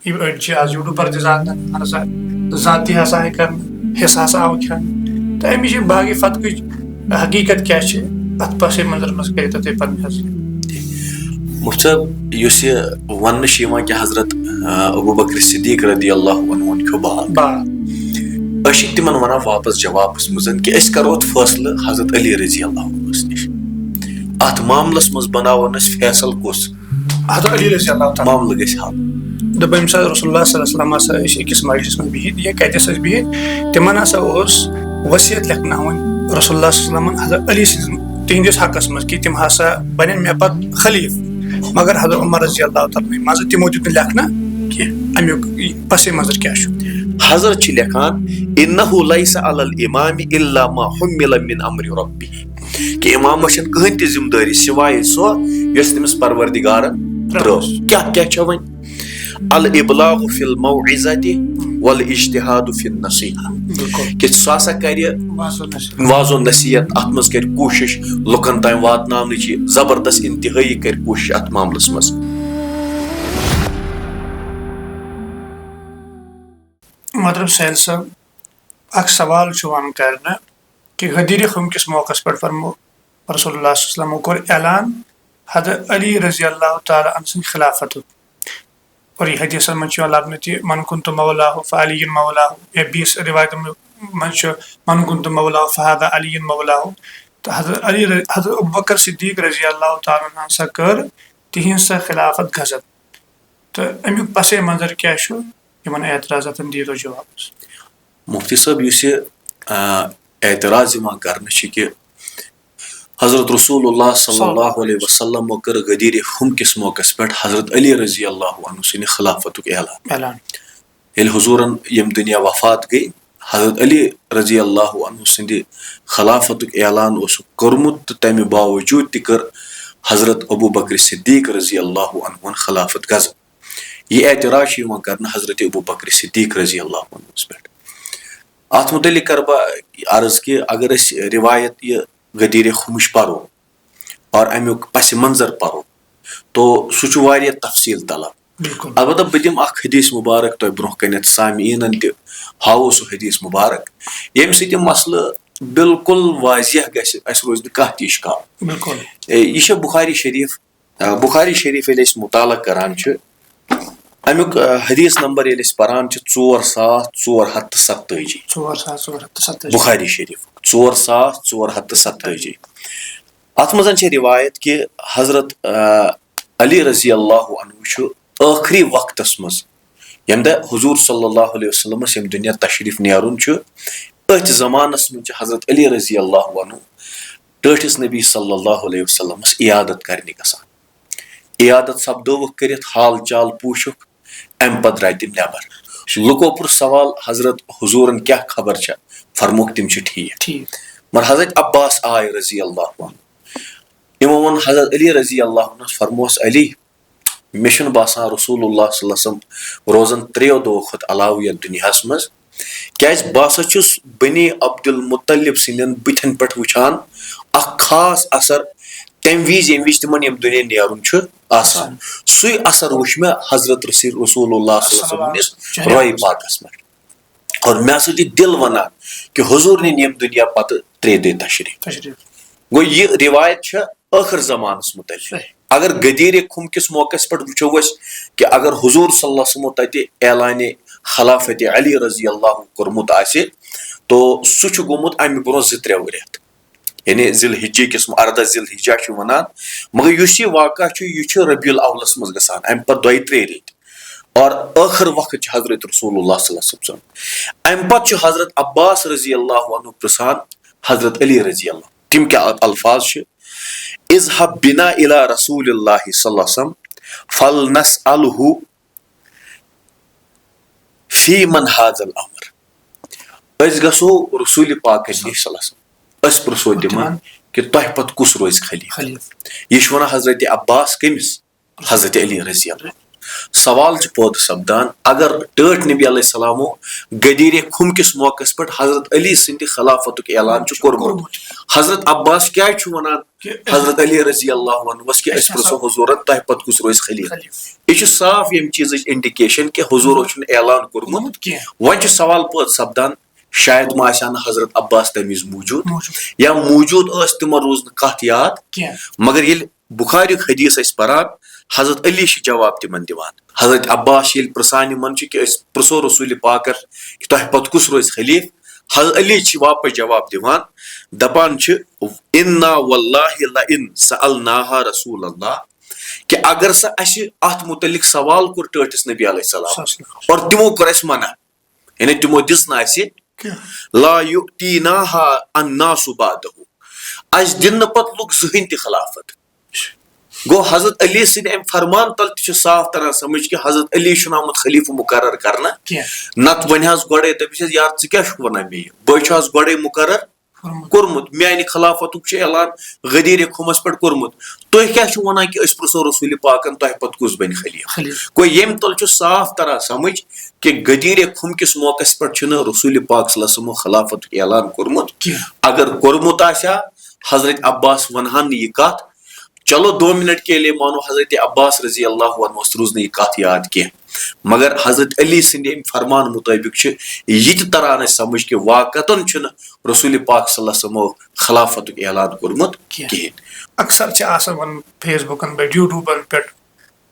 अड़ि आज यूट्यूबर ज़ाती हसा हिस्सा हसा आव खान तो अमिच बागी फतक हकीकत क्या अत पस मंजर मज कर तुम पे मुफ्त साहब युस ये वन कि हजरत अबू बकर सिद्दीक रदियल्लाहु अन्हु ख्यो बात तिमन वन वापस जवाबस मज कि करो फैसले हजरत अली रज़ियल्लाहु अन्हु निश अत मामलस मज बनावन फैसल कुस हजरत अली रज़ियल्लाहु मामल गस हल दप रसूलुल्लाह सल्लल्लाहु अलैहि वसल्लम अकिस मजलिस में बिहित या कतस बिहित तिमन हसा वसियत लिखनावन रसूलुल्लाह सल्लल्लाहु अलैहि वसल्लम हजरत अली तिहंदिस हकस मज कि तिम हसा बन मे पत खलीफ मगर हजरत उमर रज़ियल्लाहु तआला मज तिमो दित लिखना कि अमुक पस मंजर क्या हजरत लिखान इन्नहु लैसा अलल इमाम इल्ला मा हुमिल मिन अम्रि रब्बिही कि इमाम कहीं त जिम्मेदारी सिवाय सो यस तमिस परवरदिगारन त्रो क्या क्या छ वन अल इबलागु फिल मौइज़ति वल इज्तिहादु फिन नसीहा कि ससा कर वाजो नसीहत अत मज कर कोशिश लुकन ताम वातनावने की जबरदस्त इंतहाई कर कोशिश अत मामलस मज मतलब सैल साहब अख सवाल वन करना कि गदीर खुम किस मौका पर फरमो रसूलुल्लाह सल्लल्लाहु अलैहि वसल्लम कोर ऐलान हजरत अली रज़ियल्लाहु तआला अन्हु खिलाफत और ये हदीस में लबन मन कुन्तु मौलाहु फअली मौलाहु या 20 रिवायत में मन कुन्तु मौलाहु फहादा अली मौलाहु तो हजरत अबू बकर सिद्दीक रज़ियल्लाहु तआला अन्हु कर तिहिंस खिलाफत गजब तो अमुक पस मंजर क्या इन एतराज़ातन दीदो जवाब मुफ्ती साहब युस एतराज़ कर कि हजरत रसूलुल्लाह सल्लल्लाहु अलैहि वसल्लम कर गदीर खुम किस मौके पे हजरत अली रज़ियल्लाहु अन्हु सिन खिलाफत ऐलान ये हुजूरन यम दुनिया वफात गई हजरत अली रज़ियल्लाहु अन्हु सिंद खिलाफत ऐलान कर्मुत तमे बावजूद कर हजरत अबू बकर सिद्दीक रज़ियल्लाहु अन्हु खिलाफत गजब ये एतराज़ कर हजरत अबू बकर सिद्दीक रज़ियल्लाहु अन्हु पे अत मुतल्लिक कर अर्ज कि अगर रिवायत ये गदीर खुमश परो और अमुक पस मंजर परो तो सह तफसील तलब अलबत्ता बह दिम हदीस मुबारक तुम ब्रोह कन सामीन हावो सह हदीस मुबारक यम सत मसल बिल्कुल वाजिह गस रोज कह इश्काल यह बुखारी शरीफ ये मुताला करान अमुक हदीस नंबर ये पान 4427 बुखारी शरीफ 4427 अत मज रिवायत कि हजरत अली रज़ियल्लाहु अन्हु आखिरी वक्तस मज यम हुजूर सल्लल्लाहु अलैहि वसल्लम यम दुनिया तशरीफ नेरुन अथ जमानस मज हजरत अली रज़ियल्लाहु अन्हु टठिस नबी सल्लल्लाहु अलैहि वसल्लम इयादत करने गसान इयादत सपदोवुक करित हाल चाल पूछुक अम पत द्राय तिम नबर लुको पुर सवाल हजरत हुजूरन क्या खबर फरमुक तिम ठीक मगर हजरत अब्बास आय रज़ियल्लाहु अन्हु इमो वन हजरत अली रज़ियल्लाहु अन्हु फरमोस अली मे बासान रसूलुल्लाह सल्लल्लाहु अलैहि वसल्लम रोजन 3 दो खुद अलाव ये दुनिया मज क्या बसा बनी अब्दुल मुत्तलिब सिंदन बुथन पे वुचान खास असर तम विज यम विज तिमन यम दुनिया नेरुन आसान सुई असर वुच मे हजरत रसूलुल्लाह सल्लल्लाहु अलैहि वसल्लम रोय पाकस में और मे हसा दिल वनान कि हुजूर ने यम दुनिया पत 3 दिन तशरीफ गो यह रिवायत आखिर जमानस मुतल्लिक अगर गदीर खुम किस मौके पे वुचो कि अगर हुजूर सल्लल्लाहु अलैहि वसल्लम तत ऐलान खिलाफत अली रज़ियल्लाहु कोरमुत आसे तो सह गोमुत अमे ब्रोह 2-3 रेत यानी जिलहिज्जा किस अर्दा जिलहिज्जा वनान मगर यह वाक़ा यह रबीउल अव्वलस मज गसान अम पे 2-3 रेत और आखिर वक्त हजरत रसूलुल्लाह सल्लल्लाहु अलैहि वसल्लम अम पे हजरत अब्बास रज़ियल्लाहु अन्हु प्रसान हजरत अली रज़ियल्लाहु तिम क्या अल्फाज इज़हब बिना इला रसूलिल्लाह सल्लल्लाहु अलैहि वसल्लम फलनसअलहु फी मन हाज़ल अमर अस गसो रसूल पाक सल्लल्लाहु अलैहि वसल्लम अस प्रसो तिमन कि तह पत कुस रोज खलीफ यह वन हजरत अब्बास कमिस हजरत अली रज़ियल्लाहु सवाल पौध सपदान अगर टट नबी अलैहिस्सलामो गदीर खुम किस मौके पे हजरत अली सिंध खिलाफत ऐलान कोर्मुत हजरत अब्बास क्या वनान हजरत अली रजी अल्लाह अन्हुस कि प्रो हुजूर तह पत कुस रोज खलीफ यह साफ यम चीज इंडिकेशन कि हुजूर ऐलान कोर्मुत वन सवाल पौध सपदान शायद मा हजरत अब्बास तमीज मौजूद या मौजूद तम रोज कत याद मगर ये बुखारी हदीस परान हजरत अली जवाब तिमन दिवान हजरत अब्बास ये प्रसान मन कि प्रो रसूल पाकर तह पत कुस रोज खलीफ हजरत अली वापस जवाब दिवान दपान इन्ना वल्लाहि लइन सअलनाहा रसूल अल्लाह कि अगर सा अत मुतलिक सवाल कोर टटिस नबी अलैहिस्सलाम और तिमो कोर मना यानी तिमो दिस ना ला युतीनाहा अन्नासु बादहु अस दिन पत लुक जहन ति खिलाफत गो हजरत अली सिंह फरमान तल साफ तरह समझ कि हजरत अली आमुत खलीफ मुकर्रर करना नत वन गोड़े दपस यार क्या वन मे बह गोड़े मुकर्रर कोर्मुत म्यान खिलाफत ऐलान गदीर खुमस पे कोर्मुत तुह क्या वन कि प्रो रसूल पाकन तह पत कुस बन खलीफ गो यम तल साफ तरह समझ कि गदीर खुम किस मौके पे रसूल पाक सल्लल्लाहु खिलाफत ऐलान कोर्मुत अगर कोर्मुत हजरत अब्बास वनहान यह कत चलो 2 मिनट के लिए मानो हजरत अब्बास रजी अल्लाह रोज न कत याद कह मगर हजरत अली सिंध फरमान मुताबिक यह तरान समझ कि वाकतन रसूल पाक सल्लल्लाहु खिलाफत ऐलान कोर्मुत कहें अक्सर वन फेसबुकन पे यूट्यूबन पे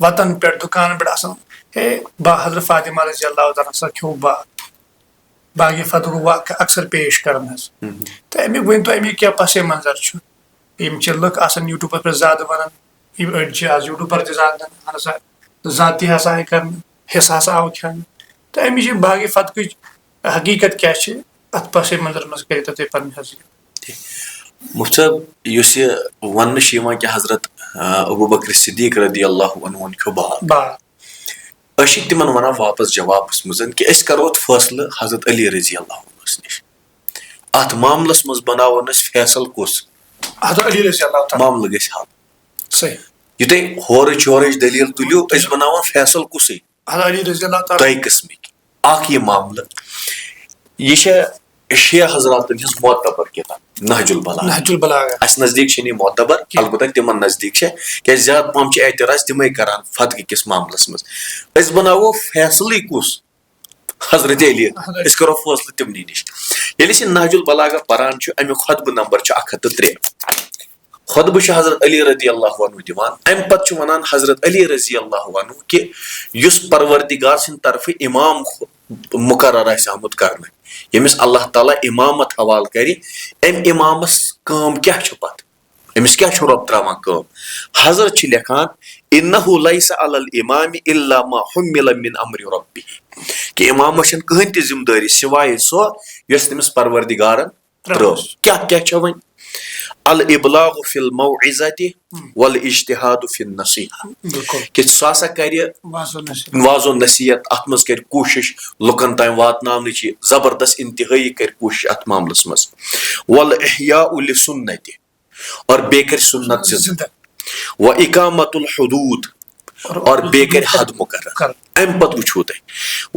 वतन पे दुकान पे हजरत फातिमा रजी अल्लाह तआला खो बाग फतह वाक़ अक्सर पेश कर तो अमिक वन तो अमिक क्या पस मंजर लुक यूट्यूब पे ज्यादा वन आज यूट्यूब पर ज़ाती हसा कर हिस्सा हसा आव खान तो अमिच बाग फतह हकीकत क्या अत पस मंजर मज कर पे मुफ्तब वन कि हजरत अबू बकर सिद्दीक रदी अल्लाह अन्हु खो बाग तिमन वन वापस जवाब मज कि करो फैसले हजरत अली रजी अल्लाह नश अत मामलस मज बनावन फैसल कुस अली रजी अल्लाह मामल गस हल सही युत होरच योरच दलील तुलियो बनावन फैसल कुस अली रजी अल्लाह तय किस्मिक यह मामल यह शिया हजरातन हज मोतबर किताब नहजुल बलागा अस नजदीक मोतबर अलबत्ता तिमन नजदीक क्या ज्यादा पहम एतराज तिमे करान फतह किस मामलस मज बनावो फैसले कुस हजरत अली करो फैसले तिमनी निश ये नहजुल बलागा परान अमुक खुतब नंबर 103 खुतब हजरत अली रदी अल्लाह अन्हु दिवान अम पत वनान हजरत अली रजी अल्लाह अन्हु कि युस परवरदिगार सिंद तरफ इमाम मुकर्रर आमुत कर यमिस अल्लाह ताला इमामत हवाल करी अम इमामस काम क्या पत अमिस क्या रब त्रावान काम हजरत लिखान इन्नहु लैसा अलल इमाम इल्ला मा हुम्मिला मिन अम्रि रब्बिही कि इमामस कहन ति जिम्मेदारी सिवाय सो यस तमिस परवरदिगारन त्रो क्या क्या वन अल इबलाग फिल मौइज़ति वल इज्तिहाद फिन नसीहा कि ससा कर वाजो नसीहत अत मज कर कोशिश लुकन ताम वातनावनच जबरदस्त इंतहाई कर कोशिश अत मामलस मज वल इहयाउ लिसुन्नति और बेकर सुन्नत जिंदा व इकामतुल हुदूद और बेकर हद मुकर्रर अम पत वुछो तह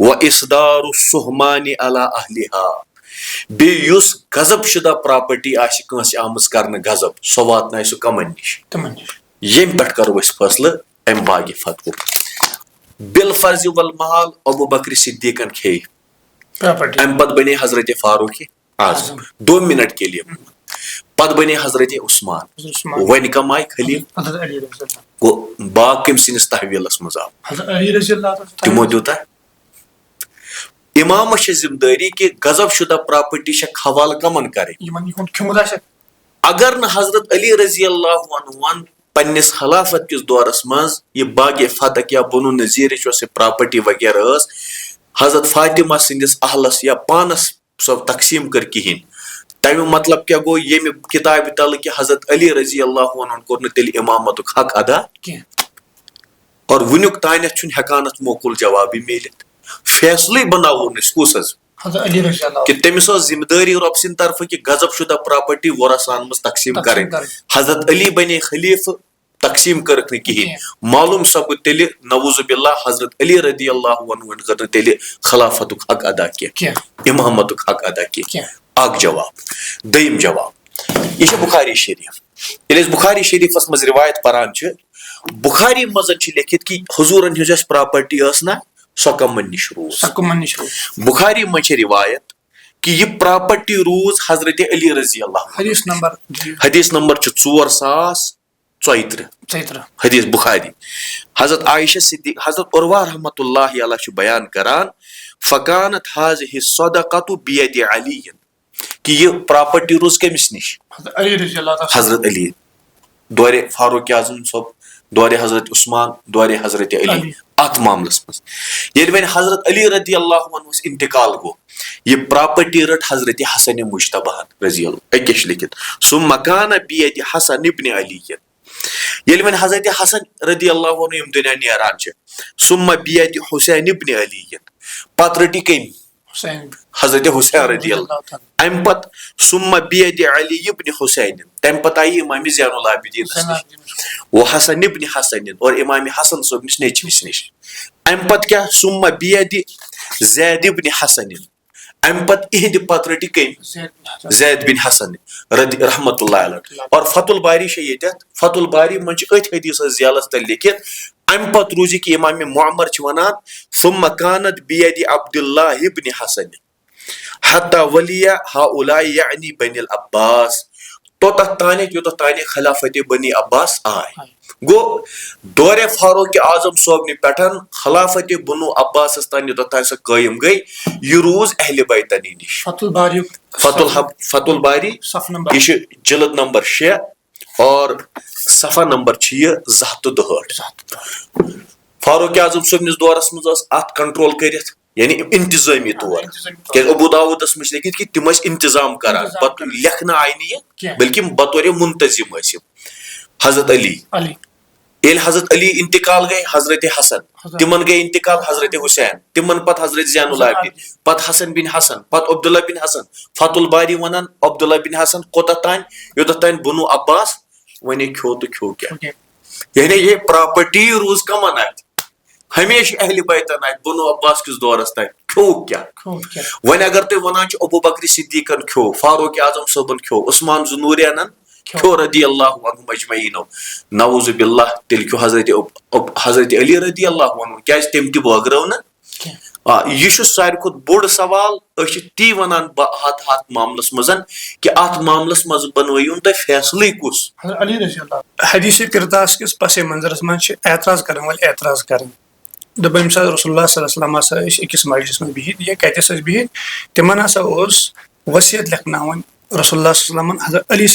व इसदारु सुहमानी अला अहलिहा बेयुस गजब शुदा प्रॉपर्टी आमज कर गजब सो वात सह कमन निश यम पे करो फैसले अम बाग फतह बिल फर्ज वल महाल अबू बकर सिद्दीकन खे अम पत बने हजरत फारूक आजम 2 मिनट के लिए पत बने हजरत उस्मान वन कम आय खलीफ गो बाग कम सिंस तहवीलस मज आव तमो दूता इमाम जिम्मेदारी कि गजब शुदा प्रॉपर्टी हवाल कमन कर अगर न हजरत अली रजी अल्लाह अन्हु पन्निस खिलाफत किस दौरस मज यह बाग फतह या बनु नजीर प्रॉपर्टी वगैरह हजरत फातिमा सिंदिस अहलस या पानस सो तकसीम कर कहें तमें मतलब क्या गो ये किताब तल कि हजरत अली रजी अल्लाह अन्हु कोर तेल इमामत हक अदा और वुनुक तान हेकान मोकुल जवाब मिलित फैसले बनाओ कुस कि तमिस जिम्मेदारी रब सिंद तरफ कि गजब शुदा प्रॉपर्टी वरासान मज तकसीम करें हजरत अली बने खलीफ तकसीम करक न कहीं मालूम सब तेल नवूज़ बिल्लाह हजरत अली रदी अल्लाह अन्हु कर तेल खिलाफत हक अदा किया इमामत हक अदा किया अक जवाब दयम जवाब यह बुखारी शरीफ ये बुखारी शरीफस मज रिवायत परान बुखारी मज लिखित कि हुजूरन हज प्रॉपर्टी ना सो कमन निश रूज बुखारी मज रिवायत कि यह प्रॉपर्टी रूज हजरत अली रजी अल्लाह हदीस नंबर 4034 हदीस बुखारी हजरत आयशा सिद्दीक हजरत उर्वा रहमतुल्लाहि अलैह बयान करान फकानत हाज़िहि सदक़तु बियदि अली कि यह प्रॉपर्टी रूज कमिस निश हजरत अली दौरे फारूक आज़म सब दौरे हजरत उस्मान दौरे हजरत अली अत मामलस मज ये वन हजरत अली रदी अल्लाह अन्हु इंतकाल गो यह प्रॉपर्टी रट हजरत हसन मुज्तबा रजी अल्लाह अकिश लिखित सुम्मा कान बियदि हसन इब्न अली ये वन हजरत हसन रदी अल्लाह अन्हु यम दुनिया नेरान सुम्मा बियदि हुसैन इब्न अली पत रटी कम हजरत हुसैन रदी अल्लाह अम पत सुम्मा बियदि अली इब्न हुसैन तम पत आई इमाम ज़ैनुल आबिदीन वो हसन इब्न हसन और इमाम हसन सोब निश नेचविस निश अम पत क्या सुम्मा बियदि ज़ैद इब्न हसन अम पत इहद पत रटी कम ज़ैद बिन हसन रदी रहमतुल्लाह अलैह और फतुल बारी फतुल बारी मंच अथ हदीस ज़ियालस तल लिखित अम पत रूज कि इमाम मुअम्मर वनान सुम्मा कानत बियदि अब्दुल्लाह इब्न हसन हत्ता वलिया हाउलाई यानी बनिल अब्बास तोत ताने योत ताने खिलाफत बनी अब्बास आय गो दौरे फारूक आजम सोबन पेटन खिलाफत बनु अब्बास तान योत तान सो कायम गई यह रूज अहले बैतनी निश फतुल बारी यह जिल्द नंबर 6 और सफ़ा नंबर 262 फारूक आजम सोबनिस दौरस मज अत कंट्रोल कर यानी इंतजामी तौर क्या अबू दाऊदस मज लिखित कि तिम इंतजाम करान लिखना आय नी बल्कि बतौर मुंतजिम हजरत अली ये हजरत अली इंतकाल गए हजरत हसन तिमन गए इंतकाल हजरत हुसैन तिमन पत हजरत ज़ैनुल आबिदीन पत हसन बिन हसन पत अब्दुल्ला बिन हसन फतुल बारी वनान अब्दुल्ला बिन हसन कोत तान योत तान बनु अब्बास वन खो तो खो क्या यानी ये प्रॉपर्टी रूज कमन आत हमेशा अहले बैतन आत बनु अब्बास किस दौरस तान खो क्या वन अगर तुम वनान अबू बकर सिद्दीकन खो फारूक आजम सबन खो उस्मान ज़ुनूरैन खो रदी अल्लाह अन्हु मजमईन नऊज़ बिल्लाह तेल खो हजरत अली रदी अल्लाह अन्हु क्या तम त बगरव न यह सारे खुद बोड़ सवाल ती वनान हत हत मामलस मज कि अत मामलस मज बनवुन तुम फैसले कुस हदीस किरदास किस पस मंजरस मज एतराज कर एतराज कर दप यम रसूलुल्लाह सल्लल्लाहु अलैहि वसल्लम अकिस मजलिस में बिहित या कतस बिहित तिमन हसा वसीयत लिखनावन रसूलुल्लाह सल्लल्लाहु अलैहि वसल्लम हजरत अली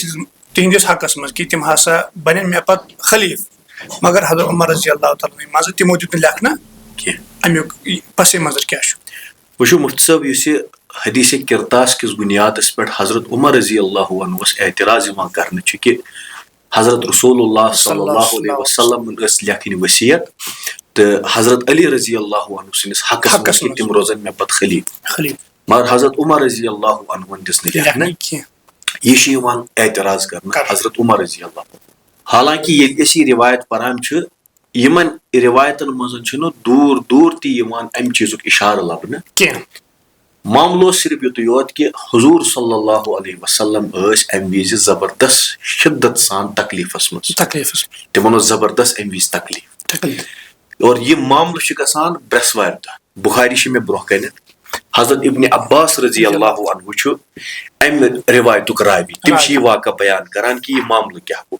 तिहंदिस हकस मज कि तिम हसा बन मे पत खलीफ मगर हजरत उमर रज़ी अल्लाह तआला मज तिमो दित लेखना कि अमुक पस मंजर क्या वो मुफ्ती साहब इस हदीस किरतास किस बुनियाद पे हजरत उमर रज़ी अल्लाह अन्हु एतराज कर कि हजरत रसूलुल्लाह सल्लल्लाहु अलैहि वसल्लम लेखन वसीयत तो हजरत अली रज़ी अल्लाह अन्हु सिंस हकस मज तिम रोजन मे पत खलीफ मगर हजरत उमर रज़ी अल्लाह अन्हु दिस लेखना यह एतराज कर हजरत उमर रज़ी अल्लाह हालांकि ये रिवायत परान यमन रिवायतन मज दूर दूर अम चीजुक इशार लबन मामलो सिर्फ युत योत कि हुजूर सल्लल्लाहु अलैहि वसल्लम अम विज जबरदस्त शिद्दत सान तकलीफस मज तिमन जबरदस्त अम विज तकलीफ और यह मामल गसान ब्रसवार दह बुखारी मे ब्रोह कन हजरत इब्न अब्बास रज़ी अल्लाह अन्हु अम रिवायतुक रावी तिम वाक़ा बयान करान कि यह मामल क्या हो